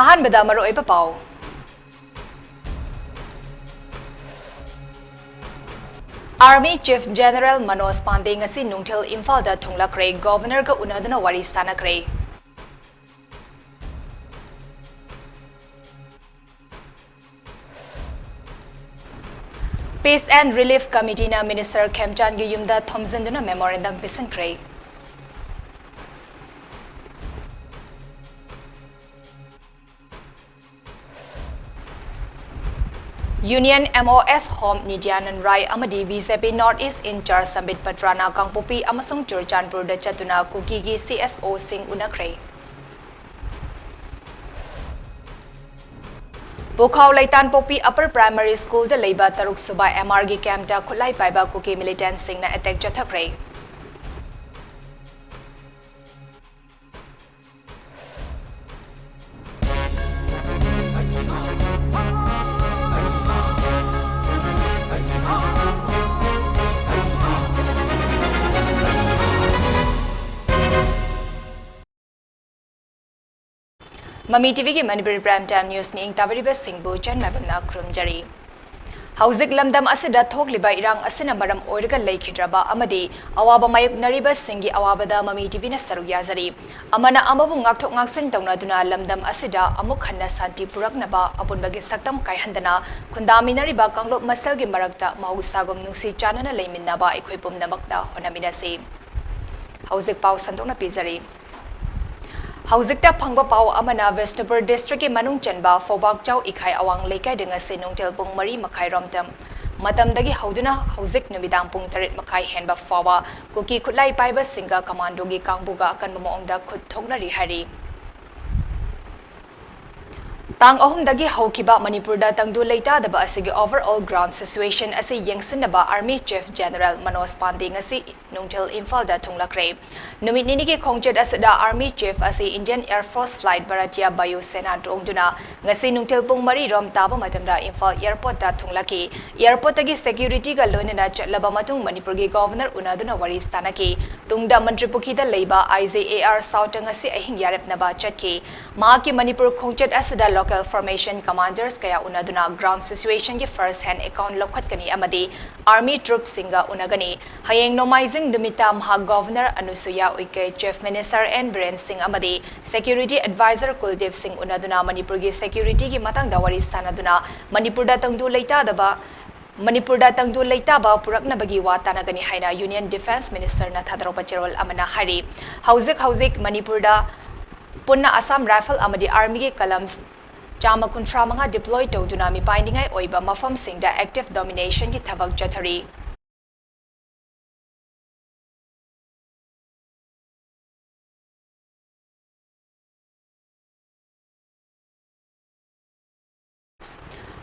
ꯑꯍꯥꯟꯕꯗ ꯃꯔꯨꯑꯣꯏꯕ ꯄꯥꯎ Army Chief General Manoj Pandey ngasi nungthil Imphal da thunglakre Governor ga unaduna wari stanakre Peace and Relief Committee na Minister Khemchan gi yumda thomjanduna memorandum bisankre Union MOS Home Nidyanan Rai Amadi BJP Northeast in charge Sambit Patrana Kangpopi amasung Churchanpur da chatuna Kuki gi CSO Singh unakre Bukhaw Laitan Popi Upper Primary School da leiba taruk suba MR gi camp da khulai paiba Kuki militant Singh na attack chathakre MAMI TV ki Manipuri Prime Time News mi ingtabariba Singbu Chan Mabamna Kurumjari. Hauzik lamdam asida thokliba irang asina maram oiraga leikidraba amadi awaba mayuk nariba singi awabada MAMI TV na saruk yazari. Amana amabu ngakthok ngaksin taunaduna lamdam asida amuk hanna santi puraknaba apunbagi saktam kaihandana kundami nariba kanglop masalgi marakta mahusagom nungsi chanana leiminaba ikhoi pumnamakda honaminasi. Hauzik pau santokna pizari. Hauzikta phangba pau amana Westpur district ki manung chanba Fobak Chau ikhai awang lekai dinga se nungtel pung mari makhai romtam matamdagi hauduna hauzik numidang pung tarit makhai henba fawa kuki khutlai paiba singa commando gi kangbuga kanba moongda khut thoknari hari Tang ahumdagi haukiba Manipurda tangdu leita daba asigi overall ground situation asi yengsinaba Army Chief General Manoj Pandey ngasi nungthil Imphal da thunglakre numit nini ki khongchet asida Army Chief asi Indian Air Force Flight Bharatiya Bayu Sena drongduna ngasi nungthil pung mari rom taba matamda Imphal airport da thunglaki airport tagi security ga loinana chatlaba matung Manipur gi governor unaduna wari stanaki tungda Mantripukhi da leiba IJAR South ngasi ahing yarepnaba chatki ma ki Manipur khongchet asida local formation commanders kaya unaduna ground situation ki first hand account lokhatkani amadi army troops singa unagani hayeng nomaizing dumita mha governor Anusuya Uike chief minister and Biren Singh amadi security advisor Kuldev Singh unaduna Manipur gi security ki matang da wari stanaduna Manipur da tangdu leita ba purakna bagi wa tanagani haina Union Defense Minister na thadropa cherol amana hari hauzik Manipur da punna Assam Rifle amadi army ki columns Chama kuntra mga deploy to dunami painingay oiba mafam singda active domination ki thabak chathari.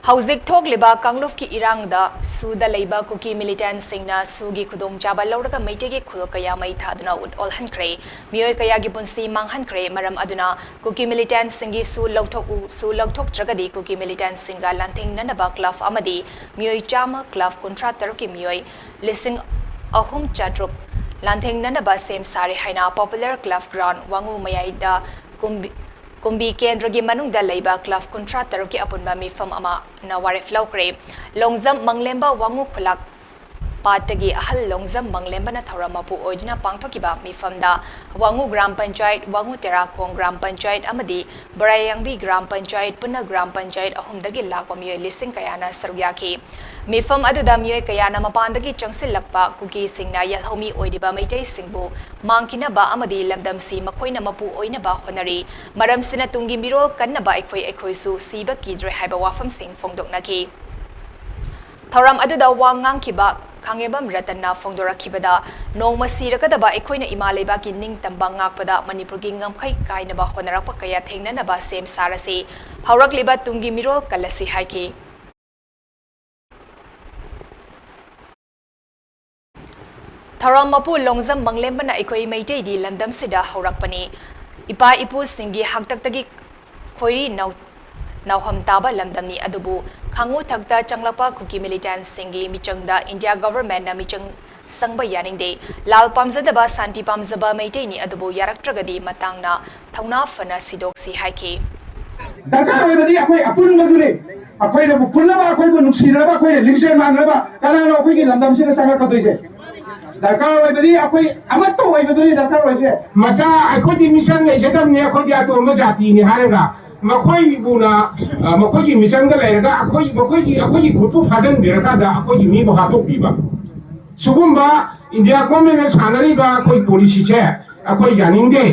Hauzik thok liba kangluf ki irang da suda leiba kuki militant singna sugi khudong chaba lawraga meite ki khul kaya mai thaduna ud all hankre mioi kaya gi punsi mang hankre maram aduna kuki militant singi su lawthok tragadi kuki militant singa lanthing nanaba club amadi mioi chama club contractor ki mioi lising ahum chatruk lanthing nanaba sem sari haina popular club ground wangu mayai da Kumbi Kendra gi manung da leiba club contractor ki apunba mi fam ama na waref laukre longzam manglemba wangu khulak patagi ahal longzam manglemba na thorama pu ojina pangthokiba mi fam da wangu gram panchayat wangu tera khong gram panchayat amadi barayangbi gram panchayat punna gram panchayat ahumdagi lakwa mi listing kayana saruya ki mi fam aduda mi kayana mapandagi changsil lakpa kuki singna yalhomi oidiba maitai singbu mangkina ba amadi lamdam si makoina mapu oina ba khonari maram sina tungi mirol kanna ba ekhoi su siba kidre haiba wafam sing fongdokna ki thoram aduda wangang kiba khangebam ratanna fongdorakibada nongma sirakadaba ekhoina imaleba ki ning tamba ngakpada Manipur gi ngamkhai kainaba khonarakpa kaya thengnanaba sem sarasi haurakliba tungi mirol kalasi haiki Tharam mapu longzam manglembana ekoi meitei di lamdam sida haurakpani ipa ipu singi haktaktagi khoiri nauham taba lamdamni adubu khangu thakta changlapa kuki militant singi michangda India government na michang sangba yaningde lal pamjadaba santi pamjaba meitei ni adubu yaraktragadi matangna thauna fana sidoksi haiki दरकार होइबदी अखोई अपुन मदुने अखोई the पुनबा अखोई बु नुसिरबा अखोई लिंसे मानरबा कनानो अखोई की लमदम सिना संगा कदोइसे दरकार होइबदी अखोई अमत्तो होइबदुनी दरकार होइसे मसा अखोई दि मिशन लेजदमने अखोई दि अतो जाति नि हारगा मखोई बुना मखोई की मिशन द लेरगा अखोई की खुटु फाजन बिरका दा अखोई की मी बहातो पीबा सुगुम्बा इंडिया गवर्नमेंट सानरीबा अखोई पॉलिसी छे अखोई यानिंगे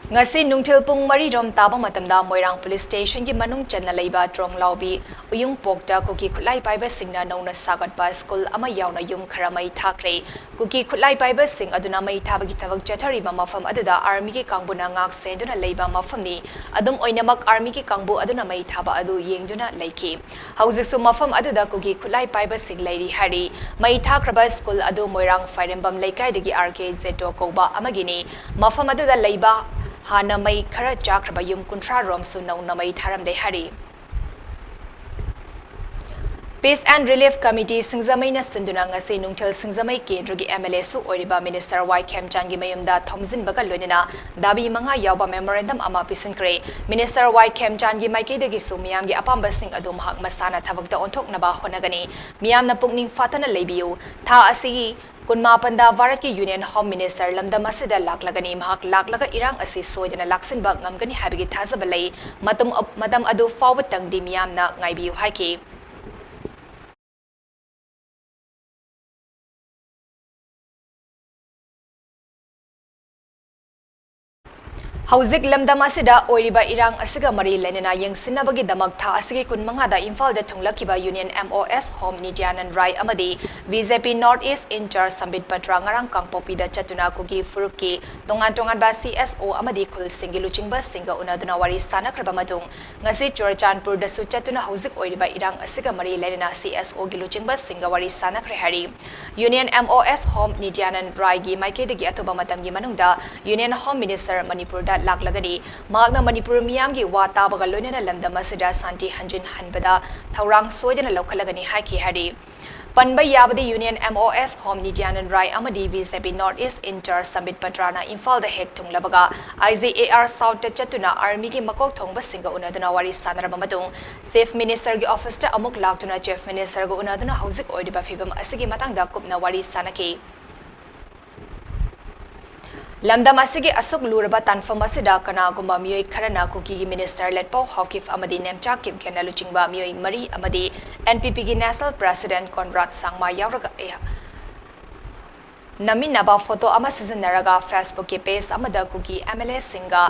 ngasi nungthil pung mari rom taba matamda moirang police station gi manung channa leiba trong laubi uyung pokta kuki khulai paiba singna nona sagat ba school ama yauna yum khara mai thakre kuki khulai paiba sing aduna mai thaba gi thabak chathari ba mafam aduda army gi kangbuna ngak se duna leiba mafam ni adum oinamak army gi kangbu aduna mai thaba adu yengduna leiki hauzik su mafam aduda kuki khulai paiba sing leiri hari mai thakraba school adu moirang fairembam leikai dagi rkz to koba amagini mafam aduda leiba hana mai khara chakraba yum kuntra rom su nau na mai tharam de hari Peace and Relief Committee Singzamai na sinduna ngasi nungthal Singzamai Kendra gi MLA su oiriba Minister Y Kem Changi mayumda thomzin baga loinena dabi manga yawba memorandum ama pisinkre Minister Y Kem Changi maike degi su miyam gi apamba sing adu mahak masana thabakta onthok na ba honagani miyam na pungning fatana leibiu tha asigi kunma panda Bharat ki Union Home Minister lamda masida laklagani mahak laklaga irang asi soidana laksin ba ngamgani habigi thazabalai matam adu fawatang di miyam na ngaibiu haiki Hauzik lamdam asida oiriba irang asiga mari lenena yengsinabagi damak tha asigi kun mangada Imphal da thunglakiba Union MOS Home Nidyanan Rai amadi BJP North East in charge Sambit Patra ngarang kangpopi da chatuna kugi furuki tongan ba CSO amadi khul singi luchingba singa unaduna wari sanakraba matung ngasi Churchanpur da su chatuna hauzik oiriba irang asiga mari lenena CSO gi luchingba singa wari sanakre hari Union MOS Home Nidyanan Rai gi maike degi atuba matam gi manungda Union Home Minister Manipur da laklagani magna Manipur miyam gi wa tabaga loinena lamdam asida santi hanjin hanbada thaurang soidana lokhalagani haiki hari panba yabadi Union MOS Home Nidyanan Rai amadi BJP North East in charge Sambit Patrana Imphal da hek thunglabaga IJAR South ta chatuna army gi makok thongba singa unaduna wari sanaraba matung Chief Minister gi office ta amuk laktuna Chief Minister go unaduna hauzik oidiba fibam asigi matangda kupna wari sanaki Lamdam asigi asuk luraba tanfam asida kana gumba miyoi kharana kuki gi minister letpau hawkif amadi nemcha kim kena luchingba miyoi mari amadi NPP gi national president Conrad Sangma yauraga naminaba photo ama sizinaraga Facebook ki page amada kuki MLA singa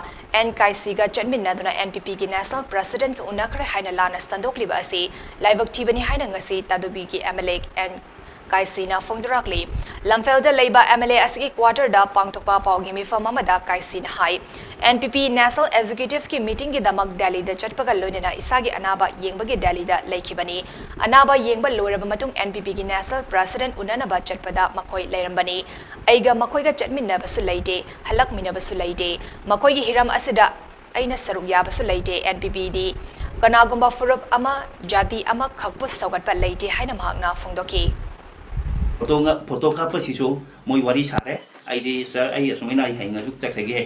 NKC ga chatminaduna NPP gi national president ki unakre haina lana standokliba asi live activity haina ngasi tadubi gi MLA Kaisina Fongdurakli Lamfelda Leiba MLA asigi quarter da pangtokpa pawgi mifam amada Kaisina hai NPP National Executive ki meeting gi damak Delhi da chatpaga loinena isagi anaba yengbagi Delhi da leikibani anaba yengba loraba matung NPP gi National President unanaba chatpada makoi leirambani aiga makoi ga chatminna basu leide halak mina basu leide makoi gi hiram asida aina saruk ya basu leide NPP di kanagumba furup ama jati ama khakpu saugatpa leide haina mahakna fongdoki photo काप सिसु मोई वारी सारे आइदि sir I असमैना आई हाइना जुक तखगे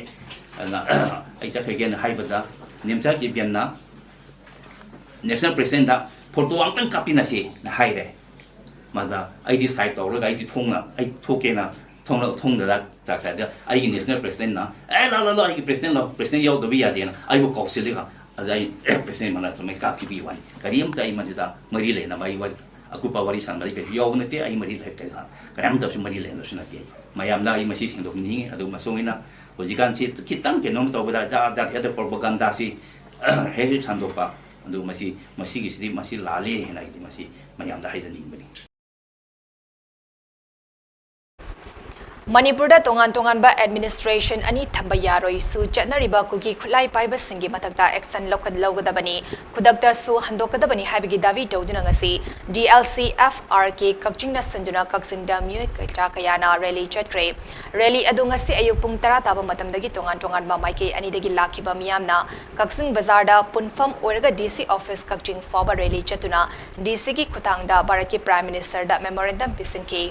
ना आई तखगे ना हाइबदा नेमचा कि Vienna national president दा फोटो अंकन कापिना से ना हाइरे माजा आइदि साइड तौर आइदि थोंना आई थोकेना थोंदा जाखदा आई नेशनल प्रेसिडेंट ना ए ला आई प्रेसिडेंट याव दबि यादेना आई वो कौसिलिगा आई प्रेसिडेंट मना तो मैं कापि बि वानी करियम ताई मजुदा मरि लेना माई वाली akupa wari san bari kesi yaw nate ay mari lek kesa karam ta su mari len su nate mayam na ay masi singdok ni adu masungina hojikan si kitang ke nom to bada ja ja ya de propaganda si he sandopa adu masi gi si masi lale na idi masi mayam da haijan bani Manipur da tongan ba administration ani thamba yaroi su chatnariba kuki khulai paiba singi matakta action lokad logadabani khudakta su handokadabani habigi davi tawduna ngasi DLC FRK kakjingna sanduna kaksingda myoy kacha kayana rally chatkre rally adu ngasi ayuk pung 10 taba matamdagi tongan ba maike ani dagi lakhiba miyamna kaksing bazar da punfam oraga DC office kakjing foba rally chatuna DC ki khutangda Bharat ki prime minister da memorandum pisinki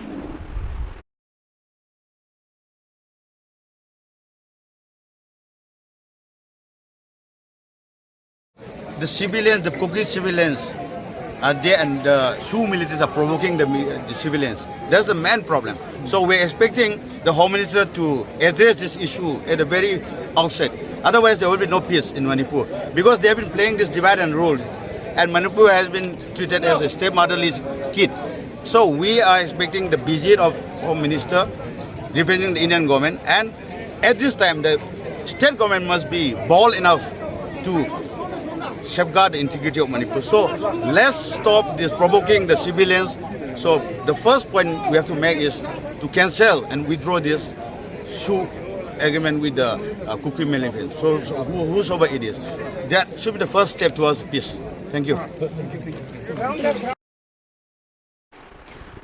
the civilians, the Kuki civilians, they and the Shu militants are provoking the civilians. That's the main problem. So we're expecting the Home Minister to address this issue at the very outset. Otherwise, there will be no peace in Manipur because they have been playing this divide and rule, and Manipur has been treated as a stepmotherly kid. So we are expecting the visit of Home Minister representing the Indian government, and at this time the state government must be bold enough to safeguard the integrity of Manipur. So let's stop this provoking the civilians. So the first point we have to make is to cancel and withdraw this Shu agreement with the Kuki militant. So whosoever it is, that should be the first step towards peace. Thank you.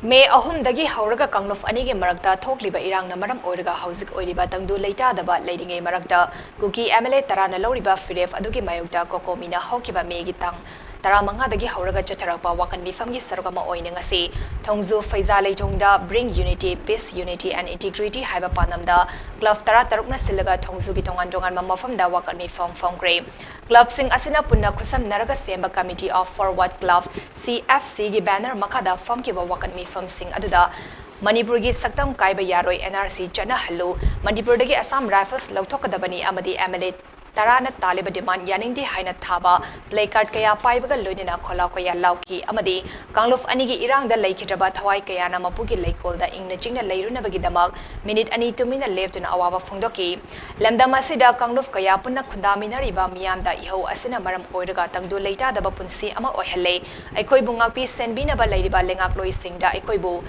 May ahumdagi hauraga Kangluf anigi marakta thokliba irangna maram oiraga hauzik oiriba tangdu leitadaba leidingai marakta Kuki MLA tarana loriba firef adugi mayukta kokomina hokiba megi tang Taramangadagi hauraga chatarakpa wakan mifamgi sarugama oina ngasi Tongzu Faiza Leitongda bring unity, peace, unity and integrity haiba panamda Club tara tarukna silaga Tongzu gi tongan mamafamda wakan mifam gre Club sing asina punna kusam naraga semba Committee of Forward Club CFC gi banner makada famkiba wakan mifam sing aduda Manipur gi saktam kaiba yaroi NRC chana hallu Manipur dagi Assam Rifles lauthokadabani amadi MLA Tarana Taliba demand Yanindi Haina Thaba, Placard Kaya Paibaga Ludina Kola Kaya Lauki, Amadi, Kangluf Anigi Irang the Lake Kitaba Tawai Kayana Mapuki Lake Holder in the China Layruna Bagidamag, minute Ani 2 minutes left in Awawa Fundoki. Lamda Masida Kangluf Kaya Puna Kundamina Riba Miam da Iho Asina Maram Oidaga Tangdu Later the Bapunsi Ama Ohele, Ekoibungapi Senbina Baladiba Lengak Lois Singda Ekoibu.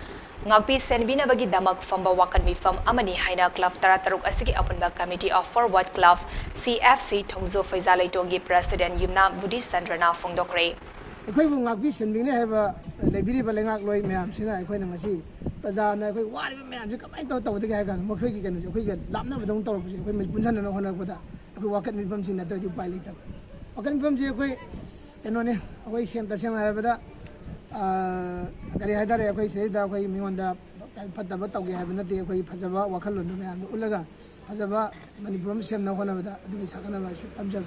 Ngakpi senbina bagi damak famba wakan mifam amani haina club tarataruk asigi apunba Committee of Forward Club CFC Tongzo Faiza Leitonggi President Yumna Budi Sandrana Fongdokre. Ekoibu ngakpi senbina heba lebiri balengak loi meam sina ekoina ngasi prazana ekoi wari meam ji kamai to to de ga mo khoi gi kan ekoi ga lamna badong to ro ekoi mai punsan na hona koda ekoi wakan mifam sin na tradi pai lita wakan mifam ji ekoi enone ekoi sem ta sem ha bada Gari Haidar, a quay da quay Mionda, Pataba Togi have nothing, a quay Pazava, Wakalun, Ulaga, Pazava, Manipur, Sem no one of the Sakana, Amjab.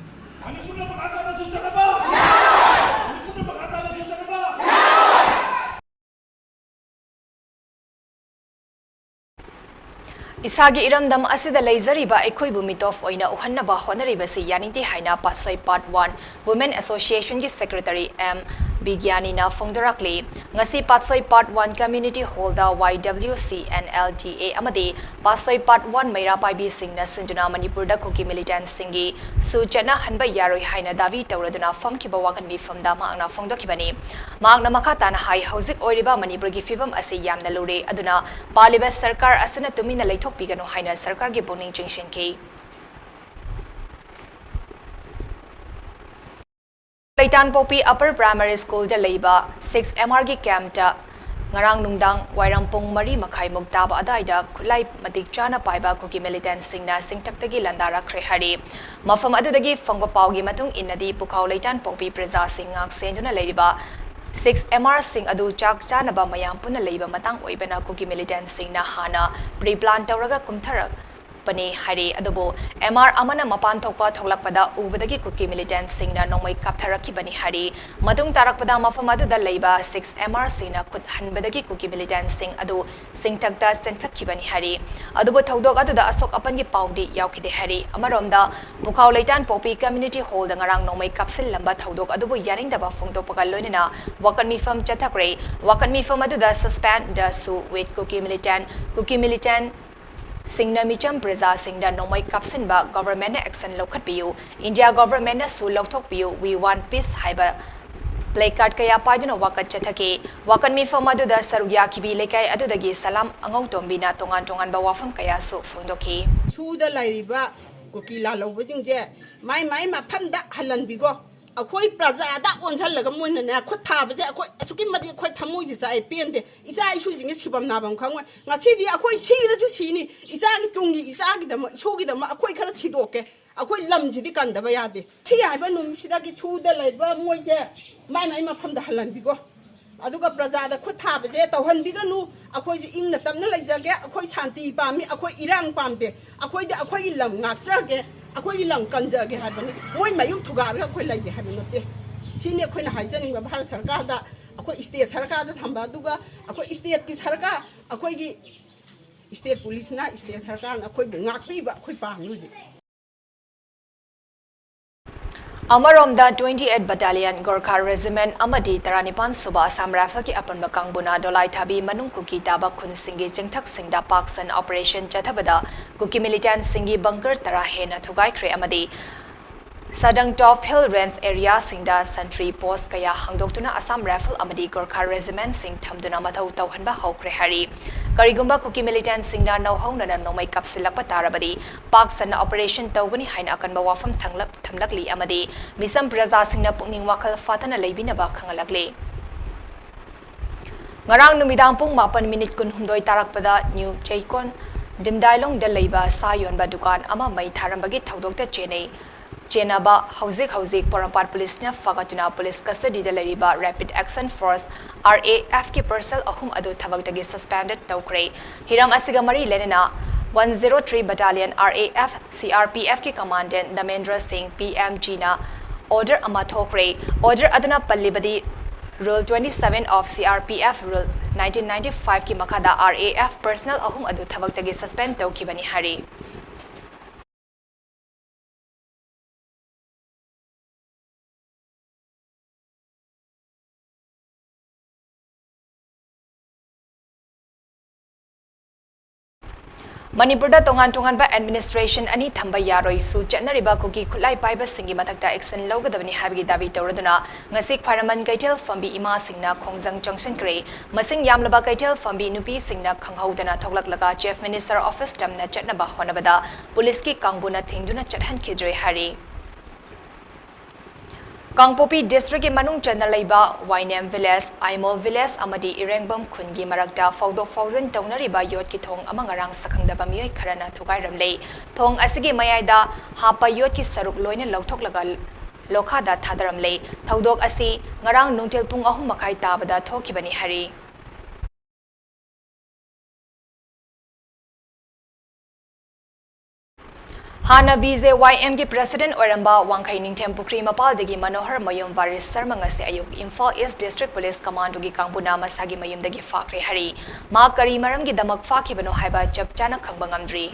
Isagi iramdam asida laizariba ekoibu mitof oina uhannaba honaribasi yaniti haina Patsoi Part 1 Women Association gi Secretary M Bigyani na Fongdorakli ngasi Patsoi Part 1 Community Hall da YWC and LTA amadi Patsoi Part 1 Maira Paibi Singna Sinduna Manipur da Kuki militant singi Sujana hanba yaroi haina davi tawraduna famkiba wakan mi famda maangna Fongdokibani maangna makata na hai hauzik oiriba Manipur gi fibam asi yamna lure aduna paliba sarkar asina tumina leithok pigano haina sarkar gi boning jingshin ke Laitan Popi Upper Primary School da leiba 6 MRG camp da ngarang nungdang wairampong mari makai mugtaba adaida khulai matik chana paiba Kuki militant singna singtaktagi landara khre mafam adudagi fangba paugi matung inadi pukau Laitan Popi Preza Singak senduna leiba 6 MR Sing adu chak chanaba mayam puna leiba matang oibana Kuki militant singna hana pre-plan tawraga kumtharak Pani Hari Adobo MR Amana Mapan Tokpa Toklakpada Ubadagi Kuki militant singna nomai kaptharaki bani Hari Madung Tarakpada Mafamadu da Leiba 6 MR Singna Kut Hanbadagi Kuki militant sing adu Singtakta Senkatki bani Hari Adobo Togdog adu da Asok Apangi Paudi Yaukide Hari Amaromda Bukau Laitan Popi Community Hall da ngarang nomai kapsil lamba Togdog Adobo Yaring da Bafung Topagal Lonina Wakan Mifam Chatakre Wakan Mifam adu da suspend the su with Kuki militant Singna Micham Preza Singda Nomai Kapsinba Government Action Lokat Piu India Government Su Loktok Piu We Want Peace Haiba Placard Kaya Padino Wakat Chatake Wakan Mifamadu da Sarugya Kibi Lekai Adudagi Salam Angautombina Tongan Bawafam Kaya Su Fundoki Suda Lairiba Kuki Lalo Wajing My Mapanda Halan Bigo Akoi Praza that one Salagamun and Akota, Sukimati quite Tamuis I painted. Is I choosing a Shibam Nabam Kama. Nachidi Akoi Sira to Sini, Isagi Tungi, Isagi the Shogi the Akoi Karasidoke, Akoi Lamji the Kandabayadi. See, I went on Shidaki Suda like Moise, my from the Halan Bigo. Aduga Praza the Kota, one biganu, Akoi in the Tamala Zaga, Akoi Santi Bami, Akoi Iran Pampe, Akoi the Akoi Lam, Natsage. ꯑꯩꯈꯣꯏꯒꯤ ꯂꯝ ꯀꯟꯖꯒꯦ ꯍꯥꯏꯕꯅꯤ ꯃꯣꯏ ꯃꯌꯨꯝ ꯊꯨꯒꯥꯏꯔꯒ ꯑꯩꯈꯣꯏ ꯂꯩꯒꯦ ꯍꯥꯏꯕ ꯅꯠꯇꯦ ꯁꯤꯅꯤ ꯑꯩꯈꯣꯏꯅ ꯍꯥꯏꯖꯅꯤꯡꯕ ꯚꯥꯔꯠ ꯁꯔꯀꯥꯔꯗ ꯑꯩꯈꯣꯏ ꯁ꯭ꯇꯦꯠ ꯁꯔꯀꯥꯔꯗ ꯊꯝꯕ ꯑꯗꯨꯒ ꯑꯩꯈꯣꯏ ꯁ꯭ꯇꯦꯠꯀꯤ ꯁꯔꯀꯥꯔ ꯑꯩꯈꯣꯏꯒꯤ ꯁ꯭ꯇꯦꯠ ꯄꯨꯂꯤꯁꯅ ꯁ꯭ꯇꯦꯠ ꯁꯔꯀꯥꯔꯅ ꯑꯩꯈꯣꯏꯕꯨ ꯉꯥꯛꯄꯤꯕ ꯑꯩꯈꯣꯏ ꯄꯥꯝꯃꯤ ꯍꯧꯖꯤꯛ ꯑꯃꯔꯣꯝꯗ 28 Battalion Gorkha Regiment amadi 19 suba Assam Rifle ki apanba kangbuna dolai thabi manung kuki taba khun singi chingthak singda Pakistan operation chathabada kuki militant singi bunker tara hena thugai khre amadi Sadang Top Hill Range area singda sentry post kaya hangdoktuna Assam Rifle amadi Gorkha Regiment sing thamduna mathau tauhanba hokre hari Karigumba kuki militant singna no haunana nomai kapsilakpa tarabadi Pakistan operation tawgani haina akanba wafam thamlakli amadi misam praja singna pungning wakal fatana leibinaba khangalakle Ngarang numidang pung 8 kun humdoi tarakpada New Chaikon Dimdailong da leiba sayon ba dukan ama mai tharambagi thaudokta chenei Chenaba Hauzik Porampat Police na Fagatuna Police Custody da lariba Rapid Action Force RAF ki parcel ahum adu thabagtagi suspended tawkre Hiram asiga mari lenena 103 Battalion RAF CRPF ki commandant Damendra Singh PMG na order ama thokre order aduna pallibadi Rule 27 of CRPF Rule 1995 ki makada RAF personnel ahum adu thabagtagi suspend tawkibani hari Manipurda tongan ba administration ani thamba yaroi su chatnariba kuki khulai paiba singi mathakta action logadabani habigi dabi tawraduna ngasik pharaman kaitel fambi ima singna khongjang junction kre masing yamlaba kaitel fambi nupi singna khanghaudana thoklaklaga chief minister office tamna chatnaba honabada police ki kangbuna thingduna chathan khidre hari Kangpopi district ki manung chana leiba Wainem village Aimol village amadi Irengbam khungi marakta fawdo fawzen tawnariba yot ki thong ama ngarang sakhangdaba miyoi kharana thugai ramlei thong asigi mayaida hapa yot ki saruk loina lauthok laga lokhada thadaramlei thaudok asi ngarang nungtel pung 3 makai tabada thokibani hari Hana BJYM ki President Oramba Wangkai Ningthem Pukri Mapaldagi Manohar Mayum Varis Sarma ngasi ayuk Imphal East District Police Command gi Kangbuna masagi mayumdagi fakre hari ma kari maramgi damak fakibano haiba chapchana khangba ngamdri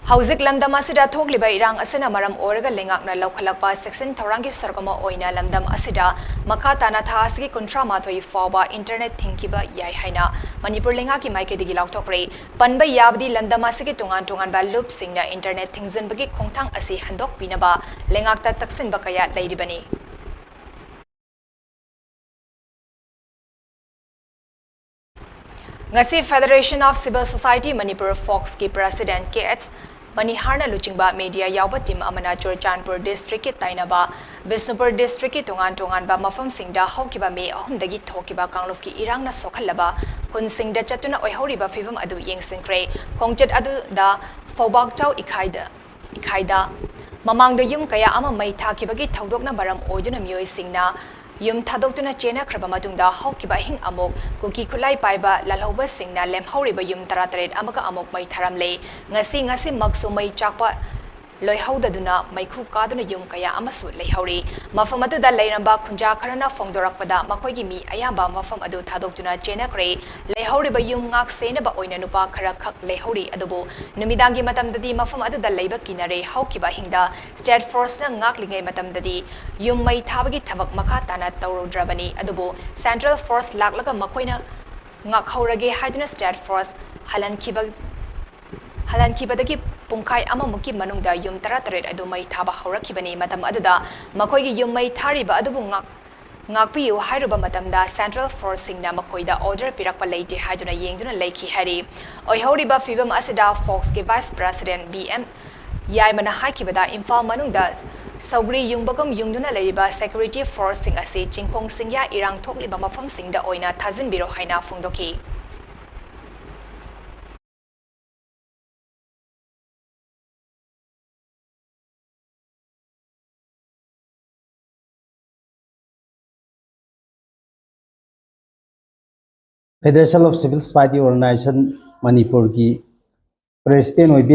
Hauzik lamdam asida thogliba irang asina maram oraga lengakna lokhalakpa section thorangi sarkama oina lamdam asida makha tana tha asigi kontra mathoi fawba internet thinkiba yai haina Manipur lenga ki maike digi lautokre panba yabdi lamdam asigi tongan ba loop singna internet thingzen bagi khongthang asi handok pinaba lengakta taksin bakaya leiribani Ngasi Federation of Civil Society Manipur Fox ki President KH Maniharna Luchingba Media Yauba Team Amana Churchanpur District ki Tainaba Visnupur District ki tongan ba mafam singda haukiba me ahumdagi thokiba Kanglof ki irang na sokhalaba kun singda chatuna oihoriba fibam adu yengsinkre khongchat adu da Fobak Chau ikhaida mamangda yum kaya ama mai thakibagi thaudokna baram oiduna mioi singna Yum thadokuna chena kraba matungda haukiba hing amok kuki khulai paiba lalhoba singna lemhauriba yum taratret amaka amok mai tharamle ngasi maksu mai chakpa loihaudaduna maikhu kaduna yum kaya amasu leihauri mafam adu da leiramba khunja kharana fongdorakpada makoigi mi ayamba mafam adu thadokuna chena kre leihauriba yum ngak senaba oina nupa khara khak leihauri adubu numidangi matamdadi mafam adu da leiba kinare haukiba hingda state force na ngak lingai matamdadi yum mai thabagi thabak makha tana tawrodrabani adubu central force laklaga makoina ngak haurage haiduna state force halankhibadagi pungkai ama muki manungda yum taratret adu mai thaba haurakibani matam aduda makoigi yum mai thariba adubu ngakpiyu hairuba matamda central force singna makoida order pirakpa leite haiduna yengduna leiki hari oihoriba fibam asida fox ki vice president BM Yaimana haikibada Imphal manungda Saugri Yungbagam Yungduna Lariba Security Force Sing Asi Chingpong Singya Irang Thokliba Mafam Singda Oina Thazin Biro Haina Fungdoki Federation of Civil Society Organization Manipur ki President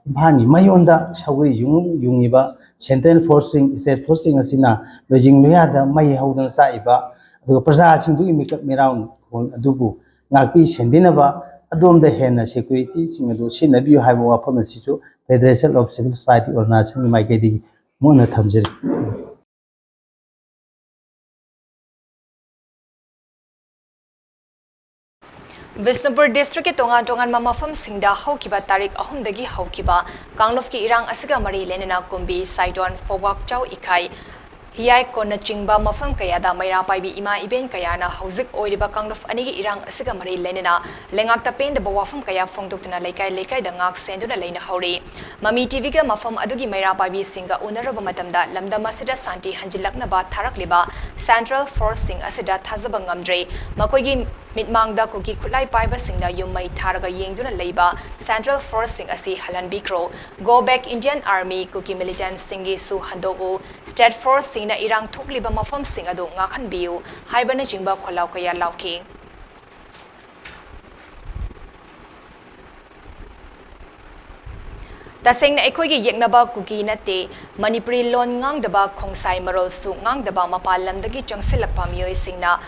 imphani mayonda shaguri yungiba central forcing state forcing asina lojing luyada mai haudan saiba adu praja singdu mikap miraun adubu ngakpi sendinaba adom da henna security sing adu sinabiyo haiba wafam asisu Federation of Civil Society Organization maikedi mona thamjiri Visnupur district ke tongan mamafam singda haukiba tarik ahumdagi haukiba Kanglov ki irang asiga mari lenena kumbi Saidon Fowak Chau Ikai Hiyai kona chingba mafam kayada maira paibi ima iben kayana hauzik oiriba Kanglov anigi irang asiga mari lenena lengak tapen de bawafam kaya fongdoktuna leikai da ngak senduna leina hauri Mami TV ga mafam adugi maira paibi singa unaraba matamda lamda masida santi hanjilakna ba tharak liba Central Force sing asida thazaba ngamdre makoigi mitmangda kuki khulai paiba singna yumai tharaga yengduna leiba Central Force sing asi halan bikro go back Indian Army kuki militant singi su handogu State Force singna irang thukliba mafam sing adu ngakhan biu haibana jingba kholau kaya lauki Taseng na ekoigi yeknaba kuki nate Manipuri lon ngangdaba khongsai marol su ngangdaba mapalamdagi changsilakpa miyoi singna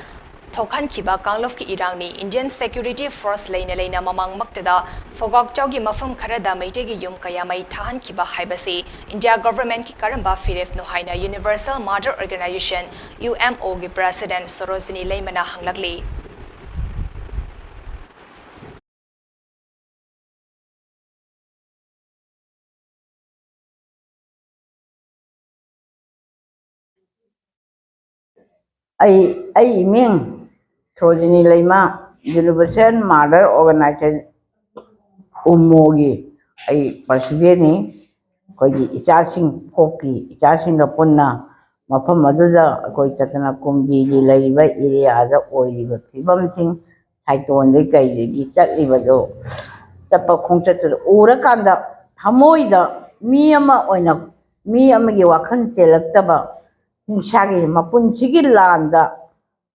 Thokhan kiba Kanglov ki irang ni Indian Security Force leina mamang maktada Fogak chaugi mafam kharada maitegi yum kaya mai thahan kiba haibasi India government ki karamba firef no haina Universal Mother Organization UMO gi president Sorosini leimana hanglakli ai ming Sorosini Laima Universal Mother Organization Umogi ai president ni koi ichasing phoki ichasing ga punna mafam aduda koi tatana kumbi gi laiba area da oiriba fibam sing saiton de kai gi chatliba do tapa khongchat ura kanda thamoida mi ama gi wakhan telaktaba hingsagi mapunsigi landa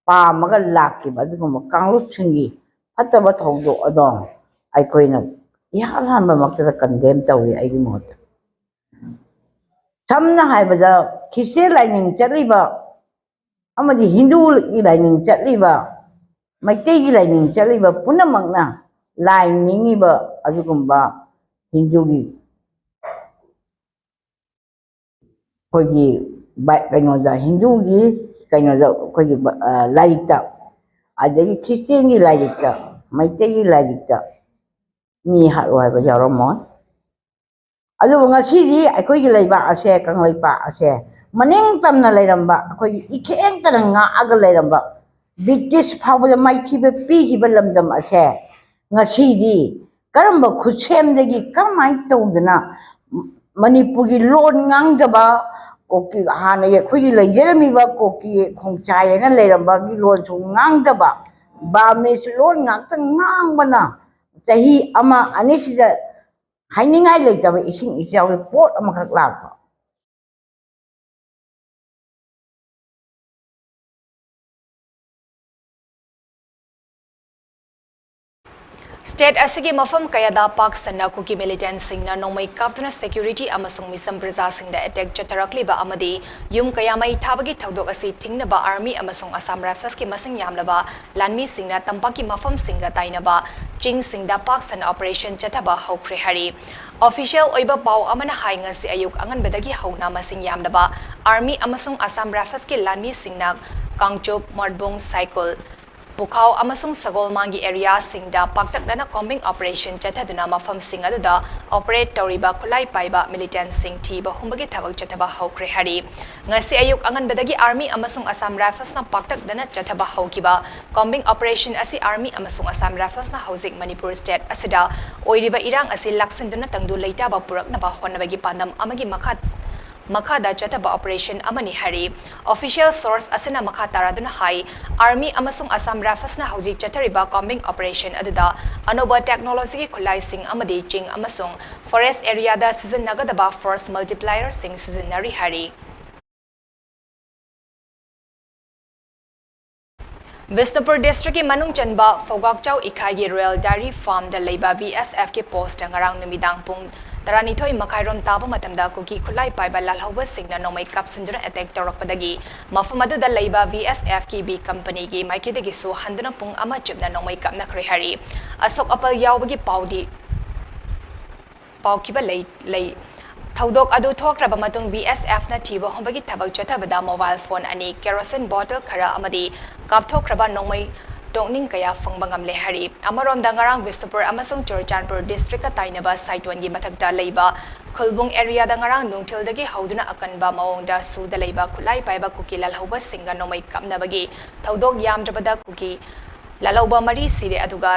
pamaga lakkiba aduguma kanglupsingi fataba thawdo adong aikoina ihalhanba maktada condemn tawi aigi mot samna haibada khise laining chaliba amadi hindu gi laining chaliba maitei gi laining chaliba punamakna lainingiba adugumba hindu gi kogi kainoza hindu gi kainoza kogi laita adagi Christian gi laita maitei gi laita mi haro haiba yaramon adu ngasi aikogi laiba ase kanglaipa ase maning tamna lairamba akogi ikheng taranga aga lairamba British phawla maithiba pihiba lamdam ase ngasi di karamba khusemdagi kamai tawdana Manipuri lon ngangdaba koki hana ye khogi laijeramiba koki khongchai na lairamba gi lon su ngangdaba bamnes lon ngakta ngangbana tahi ama anisida hainingai leitaba ising ichawi pot amakak lakpa State asigi mafam kayada pak sanna kuki militant singna nomai kaptuna security amasung misam praja singda attack chatarakli ba amadi yum kayamai thabagi thaudok asi thingna ba army amasung Assam Rifles ki masing yamna ba lanmi singna tampaki mafam singa taina ba ching singda pak san operation chataba hokre hari official oiba pau amana hainga si ayuk angan bedagi hauna masing yamna ba army amasung Assam Rifles ki lanmi singna kangchop marbung cycle Bukhao amasung Sagol Mangi area singda paktak dana combing operation chataduna mafam sing aduda operate toriba khulai paiba militant sing thi ba humbagi thabak chataba hokre hari ngasi ayuk angan bedagi army amasung Assam Rifles na paktak dana chataba hokiba combing operation asi army amasung Assam Rifles na housing Manipur state asida oiriba irang asi laksinduna tangdu leita ba purak na ba honabagi pandam amagi Makada chataba operation amani hari official source asina makha taraduna hai army amasung Assam Rifles na hauji chatariba combing operation aduda anoba technology khulai sing amadi ching amasung forest area da season nagadaba force multiplier sing season nari hari Visnupur district ki manung chanba Fogak Chau Ikai gi Royal Dairy Farm da leiba BSF ke post ngarang namidang pung Taranithoi makairom taba matamda kuki khulai paiba lalhauba singna nomai kapsinduna attack tawrakpadagi mafam aduda leiba VSF ki B company gi maikidagi su handuna pung ama chipna nomai kapna khri hari asok apal yawbagi paudi paukiba lei Thaudok adu thokraba matung VSF na thiba hombagi thabak chathabada mobile phone ani kerosene bottle khara amadi kapthokraba nomai tongning kaya fangbangam le hari amarom dangarang Vistupur amasung Churchanpur district ka tainaba saitwan gi mathakta leiba khulbung area dangarang nungthil dagi hauduna akanba maongda suda leiba khulai paiba kuki lalhoba singa nomai kapnabagi thaudok yamdrabada kuki lalauba mari sire aduga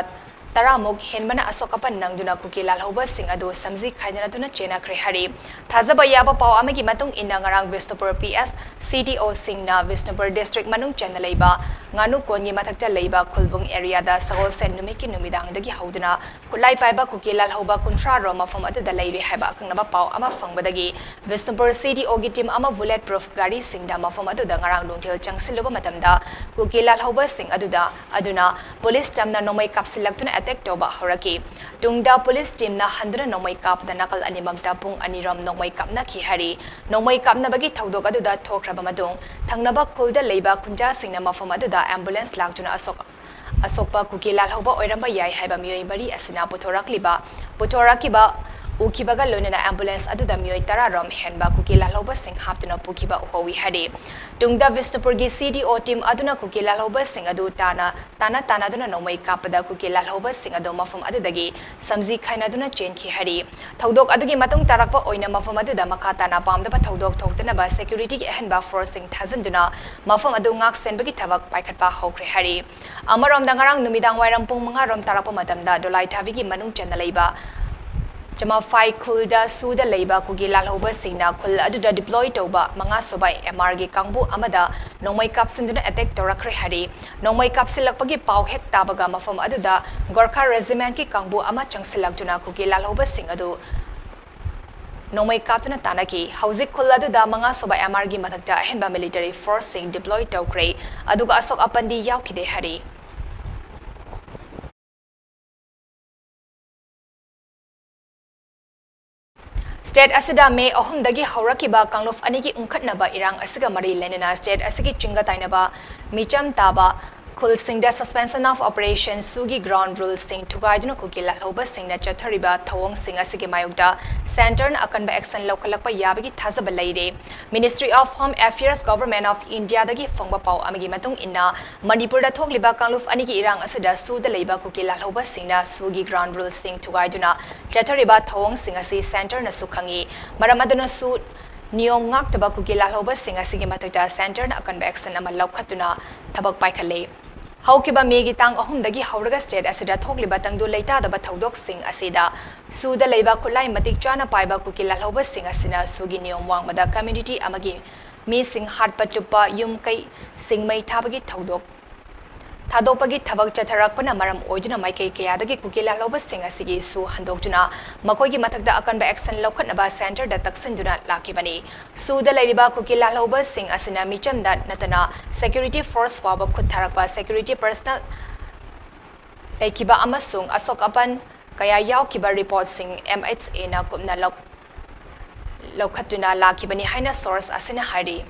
Taramuk henbana asokapan nangduna kuki lalhoba sing adu samji khaidana duna chena khre hari thajaba yaba paw amagi matung inna ngarang Vistupur PS CDO singna Vistupur district manung chena leiba nganu kongi mathakta leiba khulbung area da sagol sen numiki numidang dagi hauduna kulai paiba kuki lalhoba kuntra ro mafam adu da leire haiba kangnaba paw ama fangbadagi Vistupur CDO gi team ama bulletproof gari singda mafam adu da ngarang lungthil changsiluba matamda kuki lalhoba sing adu da aduna police tamna nomai kapsilaktuna attack toba horaki tungda police team na handuna nomai kap da nakal animamta pung aniram nomai kapna ki hari nomai kapna bagi thaudok adu da thokraba madung thangnaba khulda leiba kunja singna mafam adu da ambulance laktuna asokpa kuki lalhoba oiramba yai haiba miyoi bari asina putorakiba ukibaga lonena ambulance adu da miyoi tararam henba kuki lalhoba sing haptuna pukiba uhowi hari tungda Vistupur gi CDO team aduna kuki lalhoba sing adu tana duna nomai kapada kuki lalhoba sing adu mafam adu dagi samji khaina duna chen ki hari thaudok adugi matung tarakpa oina mafam adu da makha tana pamda ba thaudok thoktana ba security gi henba forcing thazanduna mafam adu ngak senbagi thabak paikhatpa hokre hari amarom dangarang numidang wairam pung manga rom tarakpa matamda dolai thavi gi manung chana leiba Jama fai khulda suda leiba kugi lalhoba singna khul aduda deploy toba manga sobai MR gi kangbu amada nomai kapsinduna attack torakre hari nomai kapsilakpagi paw hek tabaga mafam aduda Gorkha regiment ki kangbu ama changsilaktuna kugi lalhoba sing adu nomai kaptuna tanaki hauzik khul aduda manga sobai MR gi mathakta henba military force sing deploy tokre aduga asok apandi yaukide hari State asida May ahumdagi haurakiba kangluf anigi unkhatnaba irang asiga mari lenena state asigi chinga tainaba micham taba Khul Singda suspension of operation sugi ground rules sing tugaiduna kuki lalhoba singna chathariba thawong sing asigi mayukda center na akanba action lokalakpa yabagi thazaba leire Ministry of Home Affairs Government of India dagi phongba paw amigi matung inna Manipur da thokliba kangluf anigi irang asida suda leiba kuki lalhoba singna sugi ground rules sing tugaiduna chathariba thawong sing asi center na sukhangi maramadana su Niyom ngak taba kuki lalhoba sing asigi matakta center na akanba action ama lokhatuna thabak paikhale Haukiba megi tang ahumdagi hauraga state asida thokliba tangdu leita daba thaudok sing asida suda leiba khulai matik chana paiba kuki lalhoba sing asina sugi niyom wangmada community amagi mi sing hatpa chupa yum kai sing mai thabagi thaudok Thadopagi thabak chatharakpana maram oijuna maikai kayadagi kuki lalhoba sing asigi su handokjuna makoigi mathakda akanba action lokhatnaba center da taksinduna lakibani suda leiriba kuki lalhoba sing asina michamda natana security force waba khutharakpa security personnel leikiba amasung asok apan kaya yaukiba report sing MHA na kumna lokhatuna lakibani haina source asina hari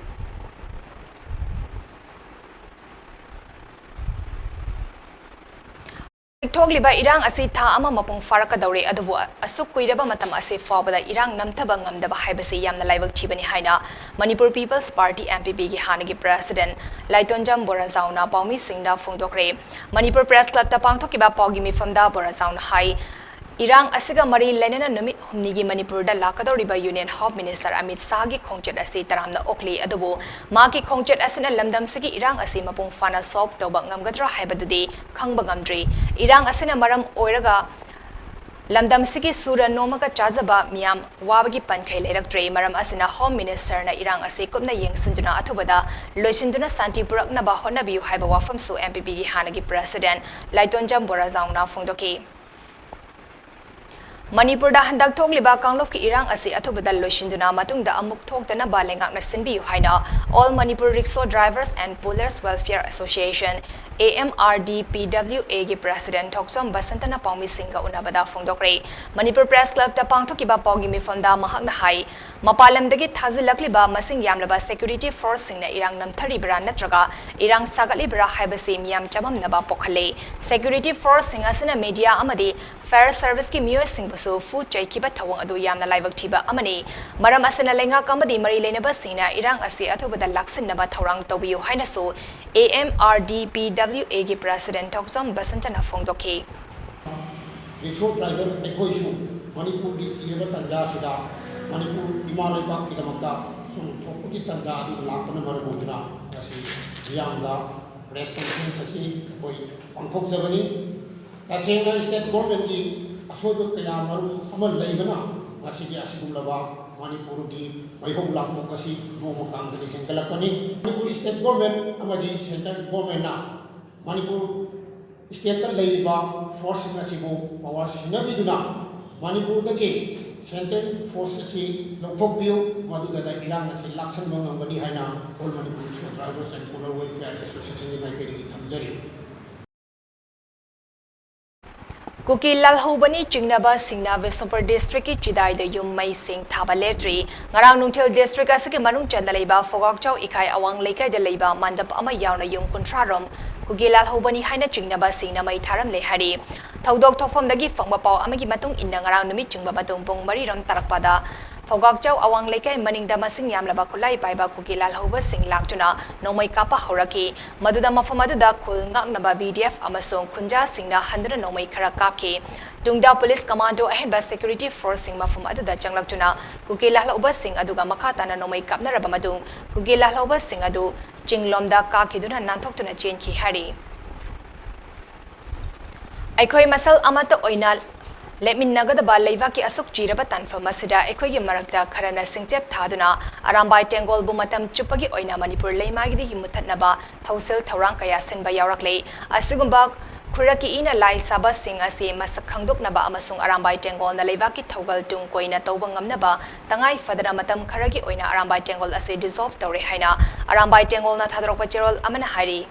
Togliba irang asi tha ama mapung faraka daure adubu asuk kuiraba matam ase fawbada irang namthaba ngamdaba haibasi yamna laibak thibani haina Manipur People's Party MPP gi hanagi president Laitonjam Borazauna Paumi Singda Phongdokre Manipur Press Club ta pangthokiba pawgi mifamda Borazauna hai Irang asiga mari lenena numit humnigi Manipur da lakadoriba Union Home Minister Amit Shah gi khongchet asi taramna okli adubu maki khongchet asina lamdam sigi irang asi mapung fana solve toba ngamgadra haibadudi khangba ngamdri irang asina maram oiraga lamdam sigi sura nomaga chazaba miyam wabagi pankhai leiraktre maram asina Home Minister na irang asi kupna yengsinduna athubada loisinduna santi purakna ba honabiu haiba wafam su MPP gi hanagi president Laitonjam Borazauna Phongdoki Manipur da handak thokliba kangluf ki irang asi athubada loishinduna matungda amuk thoktana balengak na sinbi haina All Manipur Rickshaw Drivers and Pullers Welfare Association AMRDPWA gi President Thoksom Basantana Paumi Singha unabada phongdokre Manipur Press Club ta pangthokiba pawgi mifamda mahakna hai mapalamdagi thazilakliba masing yamlaba security force singna irang namtharibra natraga irang sagatlibra haibasi miyam chamamnaba pokhale security force singa sina media amadi fire service ki miyoi singbusu fu chaikiba thawang adu yamna laibak thiba amani maram asina lenga kamadi mari lenaba singna irang asi athubada laksinaba thawrang tobiyu hainasu AMRDPWA gi President Thoksom Basantana phongdokhi rickshaw driver एकोइशु मणिपुर की सीरब तंजा सिदा मणिपुर हिमालय पाक की दमकता सुन थोपु की तंजा अदु लापन मरमुद्रा असी जियांगा press conference असी कोई पंखोक जबनी तसेंग स्टेट गवर्नमेंट की असोब कया मरुम अमल लेबना मसी की असिगुमलबा मणिपुर की मैहो लापो असी नोम कांगदि हेंगलकनी मणिपुर स्टेट गवर्नमेंट अमदी सेंट्रल गवर्नमेंट ना मणिपुर स्टेट फोर्स पावर सिनबीदुना मणिपुर सेंट्रल फोर्स लौथोकबियो मदुदा इरांग से लाक्सन मंगबनी हाइना all Manipur drivers and pullers welfare association की माइकेरी थमजरी Kuki lalhubani chingnaba singna Visnupur district ki chidai de yum mai sing thaba leptri ngarang nungthil district asiki manung chanda leiba fogakchau ikai awang leikai de leiba mandap ama yauna yum kuntrarom kuki lalhubani haina chingnaba singna mai tharam le hari thodok thofam dagi fangba paw amagi matung inna ngarang numi chungba matung pong mari ram tarakpada fogakchau awang leikai maningda masing yamlaba khulai paiba kuki lalhuba sing laktuna nomai kapa horaki maduda mafamadda khul ngaknaba VDF amasong khunja singna handra nomai khara kapki tungda police commando ahenba security force sing mafam aduda changlakchuna kuki lalhuba sing aduga makhatana nomai kapnaraba madung kuki lalhuba sing adu chinglomda ka kiduna nanthokuna chenki hari aikoi masal amata oinal Lemin nagadaba leiva ki asuk jiraba tanfam asida ekhoigi marakta kharana singchep thaduna arambai tengol bu matam chupagi oina Manipur leimagi di muthatnaba thausil thaurang kaya sinba yawrakle asigumba khuraki ina lai saba sing ase masak khangdoknaba amasung arambai tengol na leiva ki thogal tung koina tawba ngamnaba tangai fadana matam kharagi oina arambai tengol ase dissolve tawre haina arambai tengol na thadrokpa cherol amana hari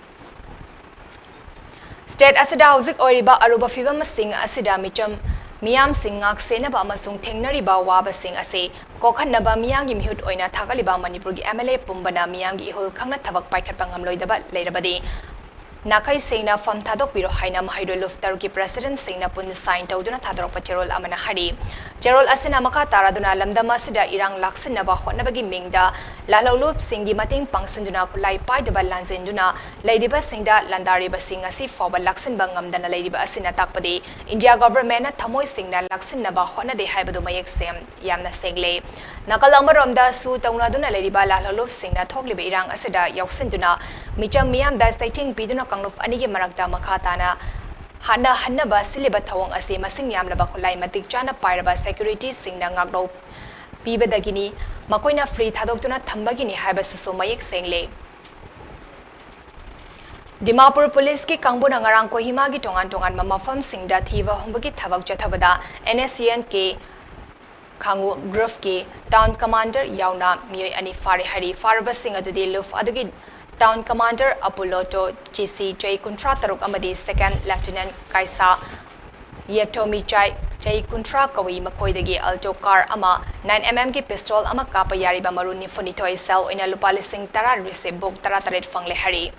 State asida hauzik oiriba aruba fibam sing asida micham Miyam singak senaba amasung thengnariba waba sing ase kokhanaba miyangi mihut oina thagaliba Manipur gi MLA pumbana miyangi ihul khangna thabak paikhatpa ngamloidaba leirabadi nakai seina fam thadok biro haina mahaidoi luftar ki president seina pun sign tawduna thadrok pacherol amana hari cherol asina maka taraduna lamdama sida irang laksinaba hotnabagi mingda lalolup singi mating pangsinjuna kulai paidaba lanzenduna leidiba singda landariba singa si foba laksin bangamdana leidiba asina takpadi India government na thamoi singna laksinaba hotna de haibadu mayek sem yamna segle nakal amaramda su tawnaduna leidiba lalolup singna thogliba irang asida yaksinduna micham miyam da stating biduna kangluf anigi marakta makhatana hana hannaba siliba thawang ase masing yamlaba khulai matik chana pairaba security singna ngakdo pibadagini makoina free thadoktuna thambagini haibasuso mayek sengle Dimapur police ki kangbuna ngarang Kohima gi tongan mamafam singda thiwa hombagi thabak chathabada NSCN ke Khangu Group ki town commander yauna miyoi ani fari hari farba sing adudi luf adugi Town Commander Apollo GC Jay Kuntra Taruk Amadi Second Lieutenant Kaisa Yeptomi Jay Kuntra Kawi Makoidagi Alto Car Ama 9mm ki pistol ama kapa yariba maruni funitoi sell ina lupali sing tara receive book tara taret fangle hari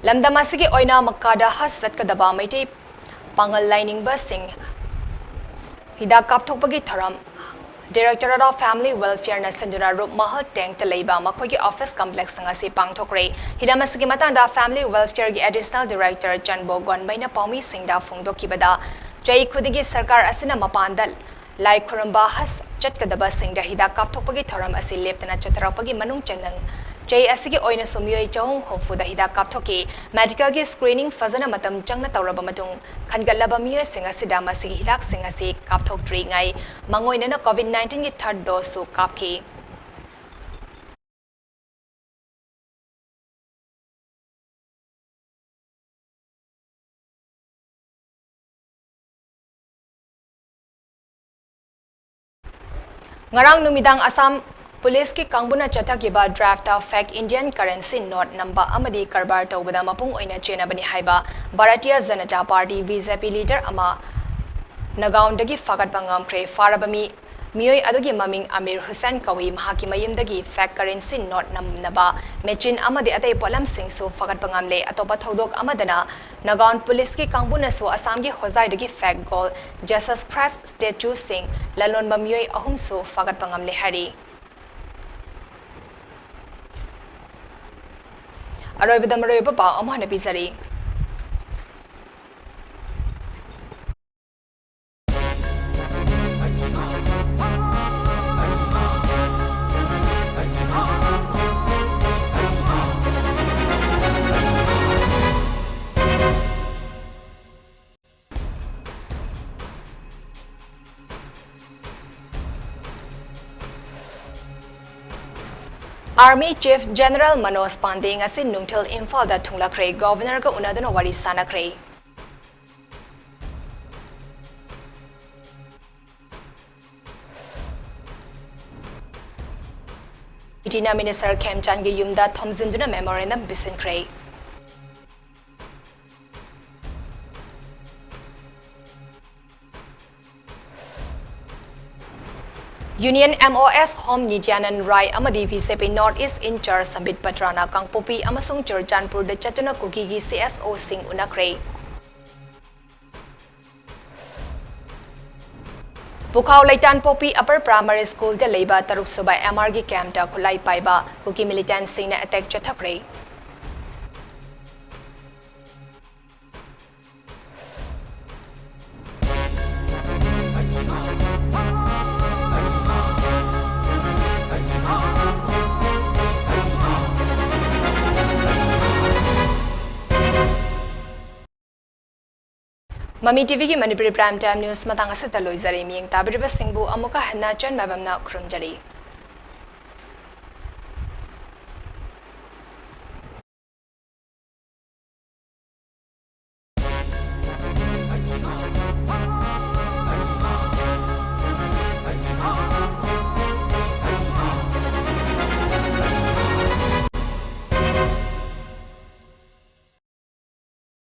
Lamdamasigi oina makada hasat kadaba maiti pangal lining busing hidak kapthokpagi tharam Directorate of Family Welfare na Sanduna Rup Mahal Tank Talayba Makogi Office Complex nga si Pangtokre Hidamasigi matanda Family Welfare gi Additional Director Janbo Gonbay na Paumi Singda Fungdokibada Jai Kudigi Sarkar asina mapandal Lai Kuramba has chatkadaba Singda hidak kapthokpagi tharam asi leptana chatarapagi manung chanang Jay asigi oina sumiyoi chahung hofuda hidak kapthoki medical gi screening fazana matam changna tawraba matung khangalaba miyoi singa sida masigi hidak singa si kapthok tri ngai mangoina na COVID-19 gi third dose su kapki Ngarang numidang Assam police की कांगबुना चथकिबा draft fake Indian currency note number अमदी करबार तौबदा मपुंग ओइना चेनाबनी हाइबा Bharatiya Janata party BJP leader अमा नगाउंडगी फागत पंगामख्रे फारबमी मियोय अदुगी ममिंग अमीर हुसैन कवी महाकी मयुमदगी फेक करेंसी नोट नंबा मेचिन अमदी अतै पोलम सिंगसु फागत पंगामले अतोपा थौदोक अमदना नगाउंड पुलिस की कांगबुनासु असम की होजाइदगी फेक गोल जेसस क्राइस्ट स्टैचू सिंग ललोनबा मियोय अहुमसु फागत पंगामले हरी अरोइबदा मरोइबा पाव अमहना पिजरी army chief general Manoj Pande ngasi nungthil imphal da thunglakre governor ka unaduna wari sanakre itina minister Khemchan ge yumda thomjinduna memorandum bisinkre Union MOS Home Nidyanan Rai Amadi VCP North East in charge Sambit Patrana Kangpopi Amasung Churchanpur de Chatuna Kukigi CSO Singh Unakre Pukhau Laitan Popi Upper Primary School de Leba Taruk Subai MRG Camp ta Kulai Paiba Kuki militant Singh na attack Chathakre MAMI TV की Manipuri Prime Time News matang asita loizari miyeng tabiriba singbu amuka hana chan mabamna khurumjari